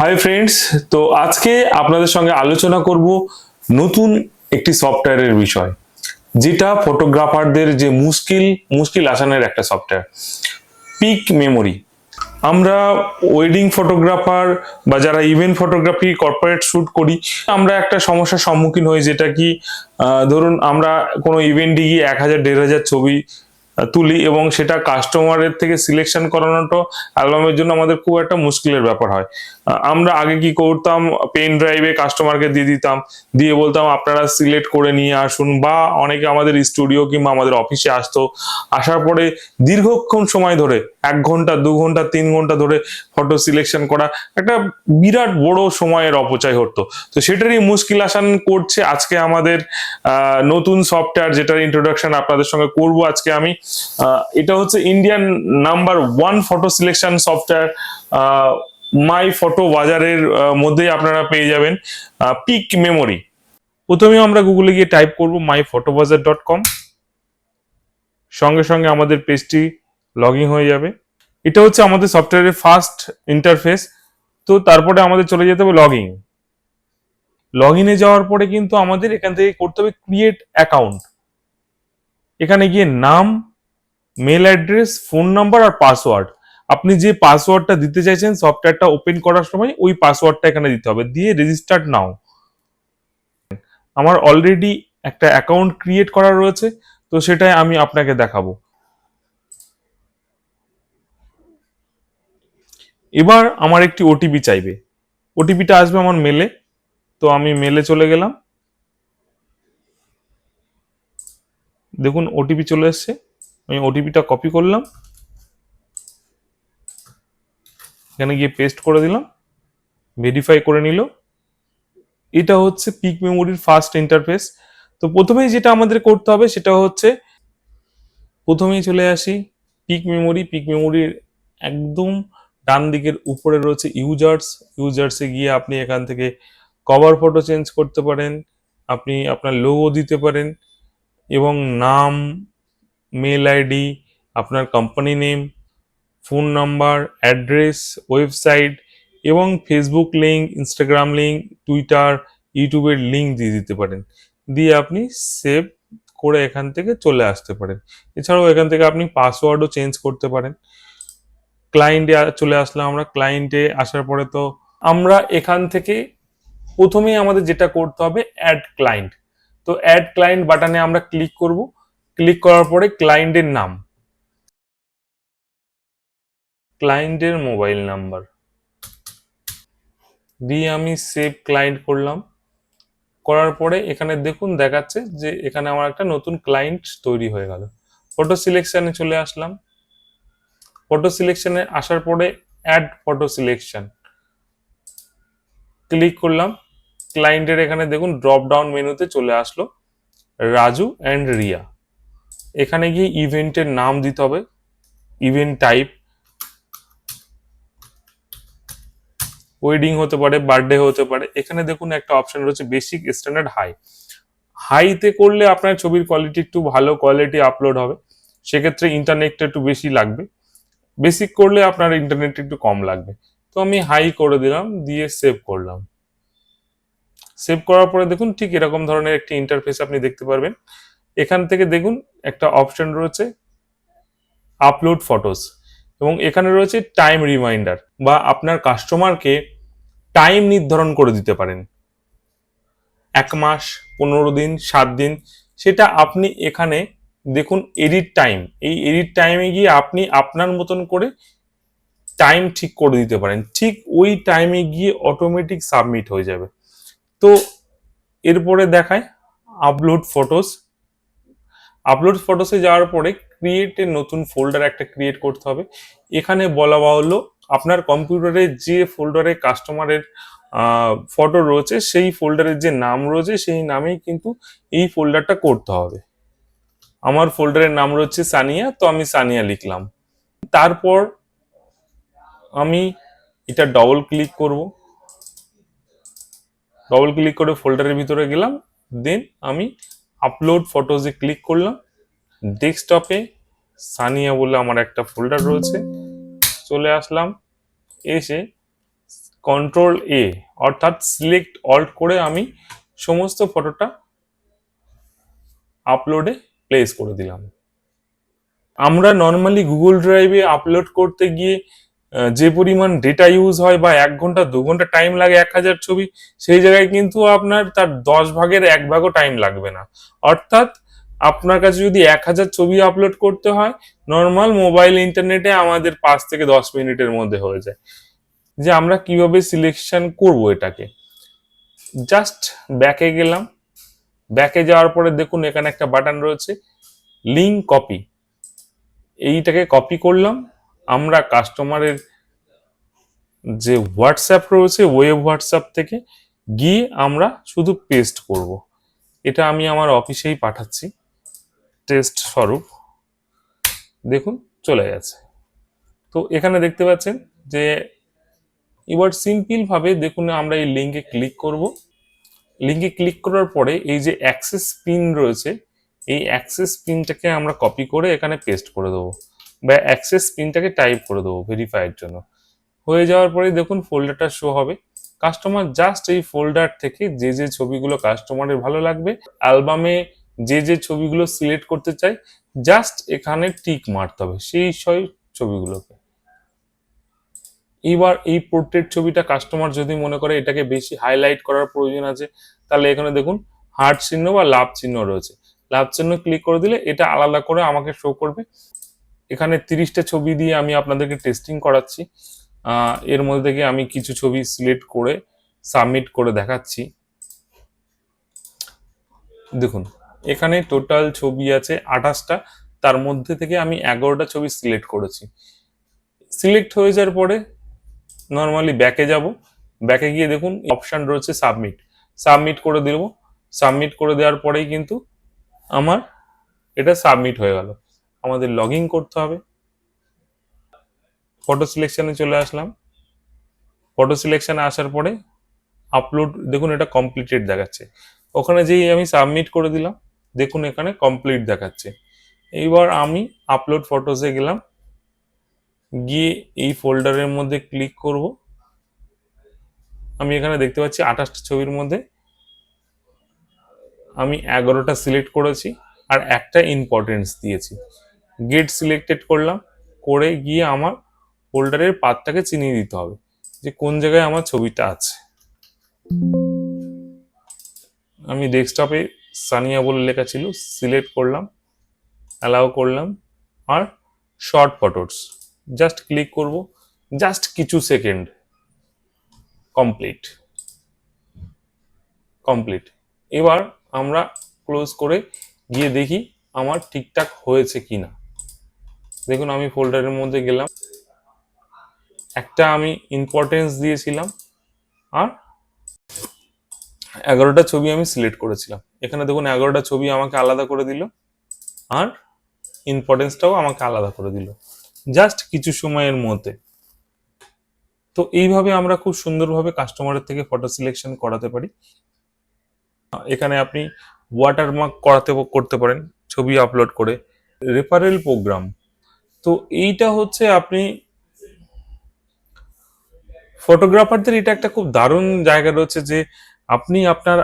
Hi friends, তো আজকে আপনাদের সঙ্গে আলোচনা করব নতুন একটি সফটওয়্যারের বিষয়, যেটা ফটোগ্রাফারদের যে মুশকিল আসানের একটা সফটওয়্যার, পিক মেমোরি। আমরা ওয়েডিং ফটোগ্রাফার বা যারা ইভেন্ট ফটোগ্রাফি কর্পোরেট শুট করি, আমরা একটা সমস্যার সম্মুখীন হই, যেটা কি ধরুন আমরা কোনো ইভেন্টে গিয়ে 1000-1500 ছবি তুলি এবং সেটা কাস্টমারের থেকে সিলেকশন করানোটা অ্যালবামের জন্য আমাদের খুব একটা মুশকিলের ব্যাপার হয়। আমরা আগে কি করতাম, পেন ড্রাইভে কাস্টমারকে দিয়ে দিতাম, দিয়ে বলতাম আপনারা সিলেক্ট করে নিয়ে আসুন, বা অনেকে আমাদের স্টুডিও কিংবা আমাদের অফিসে আসতো, আসার পরে দীর্ঘক্ষণ সময় ধরে 1 ঘন্টা 2 ঘন্টা 3 ঘন্টা ধরে ফটো সিলেকশন করা একটা বিরাট বড় সময়ের অপচয় হতো। তো সেটারই মুশকিল আসান করছে আজকে আমাদের নতুন সফটওয়্যার, যেটার ইন্ট্রোডাকশন আপনাদের সঙ্গে করব আজকে আমি। এটা হচ্ছে Indian number 1 photo selection software, মাই ফটো বাজারের মধ্যেই আপনারা পেয়ে যাবেন পিক মেমোরি। প্রথমে আমরা গুগলে গিয়ে টাইপ করব myphotobazaar.com, সঙ্গে সঙ্গে আমাদের পেজটি লগ ইন হয়ে যাবে। এটা হচ্ছে আমাদের সফটওয়্যারের ফার্স্ট ইন্টারফেস। তো তারপরে আমাদের চলে যেতে হবে লগ ইন। লগ ইনে যাওয়ার পরে কিন্তু আমাদের এখান থেকে করতে হবে ক্রিয়েট অ্যাকাউন্ট। এখানে গিয়ে নাম, মেল অ্যাড্রেস, ফোন নাম্বার আর পাসওয়ার্ড, আপনি যে পাসওয়ার্ডটা দিতে চাইছেন সফটওয়্যারটা ওপেন করার সময় ওই পাসওয়ার্ডটা এখানে দিতে হবে, দিয়ে রেজিস্টার্ড নাও। আমার অলরেডি একটা অ্যাকাউন্ট ক্রিয়েট করা রয়েছে, তো সেটাই আমি আপনাকে দেখাবো। এবার আমার একটি ওটিপি চাইবে, ওটিপিটা আসবে আমার মেলে। তো আমি মেলে চলে গেলাম, দেখুন ওটিপি চলে এসছে। আমি ওটিপিটা কপি করলাম, এখানে গিয়ে পেস্ট করে দিলাম, ভেরিফাই করে নিল। এটা হচ্ছে পিক মেমোরির ফার্স্ট ইন্টারফেস। তো প্রথমেই যেটা আমাদের করতে হবে সেটা হচ্ছে, প্রথমেই চলে আসি পিক মেমোরির একদম ডান দিকের উপরে রয়েছে ইউজার্সে গিয়ে আপনি এখান থেকে কভার ফটো চেঞ্জ করতে পারেন, আপনি আপনার লোগো দিতে পারেন, এবং নাম, মেল আইডি, আপনার company name, phone number, address, website এবং Facebook link, Instagram link, Twitter, ইউটিউবের লিঙ্ক দিয়ে দিতে পারেন। দিয়ে আপনি সেভ করে এখান থেকে চলে আসতে পারেন। এছাড়াও এখান থেকে আপনি পাসওয়ার্ডও চেঞ্জ করতে পারেন। ক্লায়েন্টে চলে আসলাম আমরা। ক্লায়েন্টে আসার পরে তো আমরা এখান থেকে প্রথমেই আমাদের যেটা করতে হবে অ্যাড ক্লায়েন্ট। তো অ্যাড ক্লায়েন্ট বাটনে আমরা ক্লিক করব। ক্লিক করার পরে ক্লায়েন্টের নাম, ক্লায়েন্টের মোবাইল নাম্বার দিয়ে আমি সেভ ক্লায়েন্ট করলাম। করার পরে এখানে দেখুন দেখাচ্ছে যে এখানে আমার একটা নতুন ক্লায়েন্ট তৈরি হয়ে গেল। ফটো সিলেকশনে চলে আসলাম। ফটো সিলেকশনে আসার পরে অ্যাড ফটো সিলেকশন ক্লিক করলাম। ক্লায়েন্টের এখানে দেখুন ড্রপ ডাউন মেনুতে চলে আসলো রাজু অ্যান্ড রিয়া। এখানে গিয়ে ইভেন্টের নাম দিতে হবে, ইভেন্ট টাইপ, ওয়েডিং হতে পারে, বার্থডে হতে পারে। এখানে দেখুন একটা অপশন রয়েছে বেসিক, স্ট্যান্ডার্ড, হাই। হাইতে করলে আপনার ছবির কোয়ালিটি একটু ভালো কোয়ালিটি আপলোড হবে, সেক্ষেত্রে ইন্টারনেটটা একটু বেশি লাগবে। বেসিক করলে আপনার ইন্টারনেট একটু কম লাগবে। তো আমি হাই করে দিলাম, দিয়ে সেভ করলাম। সেভ করার পরে দেখুন ঠিক এরকম ধরনের একটি ইন্টারফেস আপনি দেখতে পারবেন। এখান থেকে দেখুন একটা অপশন রয়েছে আপলোড ফটোস, এবং এখানে রয়েছে টাইম রিমাইন্ডার, বা আপনার কাস্টমারকে টাইম নির্ধারণ করে দিতে পারেন, 1 মাস, 15 দিন, 7 দিন। সেটা আপনি এখানে দেখুন এডিট টাইম, এই এডিট টাইমে গিয়ে আপনি আপনার মতন করে টাইম ঠিক করে দিতে পারেন। ঠিক ওই টাইমে গিয়ে অটোমেটিক সাবমিট হয়ে যাবে। তো এরপরে দেখায় আপলোড ফটোস। আপলোড ফটোসে যাওয়ার পরে ক্রিয়েট এ নতুন ফোল্ডার একটা ক্রিয়েট করতে হবে। এখানে বলা হলো আপনার কম্পিউটারে যে ফোল্ডারে কাস্টমারের ফটো রয়েছে সেই ফোল্ডারের যে নাম রয়েছে সেই নামেই কিন্তু এই ফোল্ডারটা করতে হবে। আমার ফোল্ডারের নাম রয়েছে সানিয়া, তো আমি সানিয়া লিখলাম। তারপর আমি এটা ডবল ক্লিক করব, ডবল ক্লিক করে ফোল্ডারের ভিতরে গেলাম। দেন আমি আপলোড ফটোজে ক্লিক করলাম। ডেস্কটপে সানিয়া বলে আমার একটা ফোল্ডার রয়েছে, চলে আসলাম। এসে কন্ট্রোল এ অর্থাৎ সিলেক্ট অল্ট করে আমি সমস্ত ফটোটা আপলোডে প্লেস করে দিলাম। আমরা নর্মালি গুগল ড্রাইভে আপলোড করতে গিয়ে যে পরিমাণ ডেটা ইউজ হয় বা 1 ঘন্টা 2 ঘন্টা টাইম লাগে 1000 ছবি, সেই জায়গায় কিন্তু আপনার তার 10 ভাগের 1 ভাগও টাইম লাগবে না। অর্থাৎ আপনার কাছে যদি 1000 ছবি আপলোড করতে হয়, নর্মাল মোবাইল ইন্টারনেটে আমাদের 5 থেকে 10 মিনিটের মধ্যে হয়ে যায়। যে আমরা কিভাবে সিলেকশন করব এটাকে, জাস্ট ব্যাকে গেলাম। ব্যাকে যাওয়ার পরে দেখুন এখানে একটা বাটন রয়েছে লিঙ্ক কপি, এইটাকে কপি করলাম। আমরা কাস্টমারের যে হোয়াটসঅ্যাপ রয়েছে ওয়েব হোয়াটসঅ্যাপ থেকে গিয়ে আমরা শুধু পেস্ট করব। এটা আমি আমার অফিসেই পাঠাচ্ছি টেস্ট স্বরূপ। দেখুন চলে গেছে। তো এখানে দেখতে পাচ্ছেন যে এবার সিম্পল ভাবে দেখুন আমরা এই লিঙ্কে ক্লিক করব। লিঙ্কে ক্লিক করার পরে এই যে অ্যাক্সেস পিন রয়েছে, এই অ্যাক্সেস পিনটাকে আমরা কপি করে এখানে পেস্ট করে দেবো, বা অ্যাক্সেস পিনটাকে টাইপ করে দেবো ভেরিফাইয়ের জন্য। হয়ে যাওয়ার পরে দেখুন ফোল্ডারটা শো হবে। কাস্টমার জাস্ট এই ফোল্ডার থেকে যে যে ছবিগুলো কাস্টমারের ভালো লাগবে, অ্যালবামে যে যে ছবিগুলো সিলেক্ট করতে চাই, জাস্ট এখানে টিক মারতে হবে সেই ছবিগুলোকে। এবার এই পোর্ট্রেট ছবিটা কাস্টমার যদি মনে করে এটাকে বেশি হাইলাইট করার প্রয়োজন আছে, তাহলে এখানে দেখুন হার্ট চিহ্ন বা লাভ চিহ্ন রয়েছে। লাভ চিহ্ন ক্লিক করে দিলে এটা আলাদা করে আমাকে শো করবে। এখানে 30টা ছবি দিয়ে আমি আপনাদেরকে টেস্টিং করাচ্ছি। এর মধ্যে থেকে আমি কিছু ছবি সিলেক্ট করে সাবমিট করে দেখাচ্ছি। দেখুন এখানে টোটাল ছবি আছে 28টা, তার মধ্যে থেকে আমি 11টা ছবি সিলেক্ট করেছি। সিলেক্ট হয়ে যাওয়ার পরে নর্মালি ব্যাকে যাব। ব্যাকে গিয়ে দেখুন অপশন রয়েছে সাবমিট, সাবমিট করে দেব। সাবমিট করে দেওয়ার পরেই কিন্তু আমার এটা সাবমিট হয়ে গেল। আমাদের লগ ইন করতে হবে। ফটো সিলেকশনে চলে আসলাম। ফটো সিলেকশনে আসার পরে আপলোড দেখুন এটা কমপ্লিটেড দেখাচ্ছে। ওখানে যেই আমি সাবমিট করে দিলাম, দেখুন এখানে কমপ্লিট দেখাচ্ছে। এইবার আমি আপলোড ফটোসে গেলাম, গিয়ে এই ফোল্ডারের মধ্যে ক্লিক করব। আমি এখানে দেখতে পাচ্ছি 28টা ছবির মধ্যে আমি 11টা সিলেক্ট করেছি আর একটা ইম্পর্টেন্স দিয়েছি। গেট সিলেক্টেড করলাম, করে গিয়ে আমার ফোল্ডারের পাথটাকে চিনিয়ে দিতে হবে যে কোন জায়গায় আমার ছবিটা আছে। আমি ডেস্কটপে সানিয়া বলে লেখা ছিল, সিলেক্ট করলাম, অ্যালাউ করলাম, আর শর্ট ফটোস জাস্ট ক্লিক করব। জাস্ট কিছু সেকেন্ড, কমপ্লিট। কমপ্লিট। এবার আমরা ক্লোজ করে গিয়ে দেখি আমার ঠিকঠাক হয়েছে কিনা। দেখুন আমি ফোল্ডারের মধ্যে গেলাম, একটা আমি ইম্পর্টেন্স দিয়েছিলাম আর 11টা ছবি আমি সিলেক্ট করেছিলাম। এখানে দেখুন 11টা ছবি আমাকে আলাদা করে দিল আর ইম্পর্টেন্সটাও আমাকে আলাদা করে দিল জাস্ট কিছু সময়ের মধ্যে। তো এইভাবে আমরা খুব সুন্দরভাবে কাস্টমারের থেকে ফটো সিলেকশন করাতে পারি। এখানে আপনি ওয়াটারমার্ক করতে পারেন ছবি আপলোড করে। রেফারেল প্রোগ্রাম, তো এইটা হচ্ছে আপনি ফটোগ্রাফারদের এটা একটা খুব দারুণ জায়গা রয়েছে যে আপনি আপনার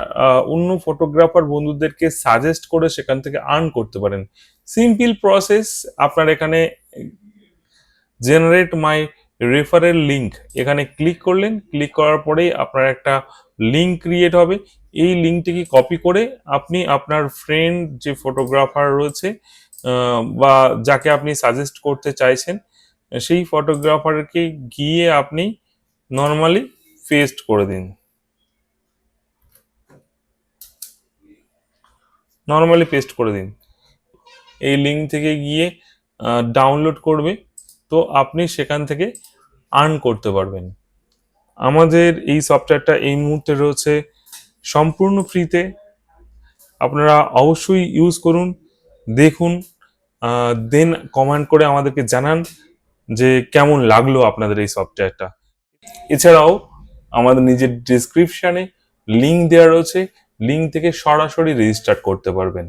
অন্য ফটোগ্রাফার বন্ধুদেরকে সাজেস্ট করে সেখান থেকে আর্ন করতে পারেন। সিম্পল প্রসেস, আপনার এখানে জেনারেট মাই রেফারেল লিঙ্ক, এখানে ক্লিক করলেন। ক্লিক করার পরেই আপনার একটা লিঙ্ক ক্রিয়েট হবে। এই লিঙ্কটিকে কপি করে আপনি আপনার ফ্রেন্ড যে ফটোগ্রাফার রয়েছে বা যাকে আপনি সাজেস্ট করতে চাইছেন, সেই ফটোগ্রাফারকে গিয়ে আপনি নর্মালি পেস্ট করে দিন। নর্মালি পেস্ট করে দিন। এই লিঙ্ক থেকে গিয়ে ডাউনলোড করবে, তো আপনি সেখান থেকে আর্ন করতে পারবেন। আমাদের এই সফটওয়্যারটা এই মুহূর্তে রয়েছে সম্পূর্ণ ফ্রিতে। আপনারা অবশ্যই ইউজ করুন, দেখুন, দেন কমেন্ট করে আমাদেরকে জানান যে কেমন লাগলো আপনাদের এই সফটওয়্যারটা। এছাড়াও আমাদের নিজের ডিসক্রিপশনে লিঙ্ক দেওয়া রয়েছে, লিঙ্ক থেকে সরাসরি রেজিস্টার করতে পারবেন।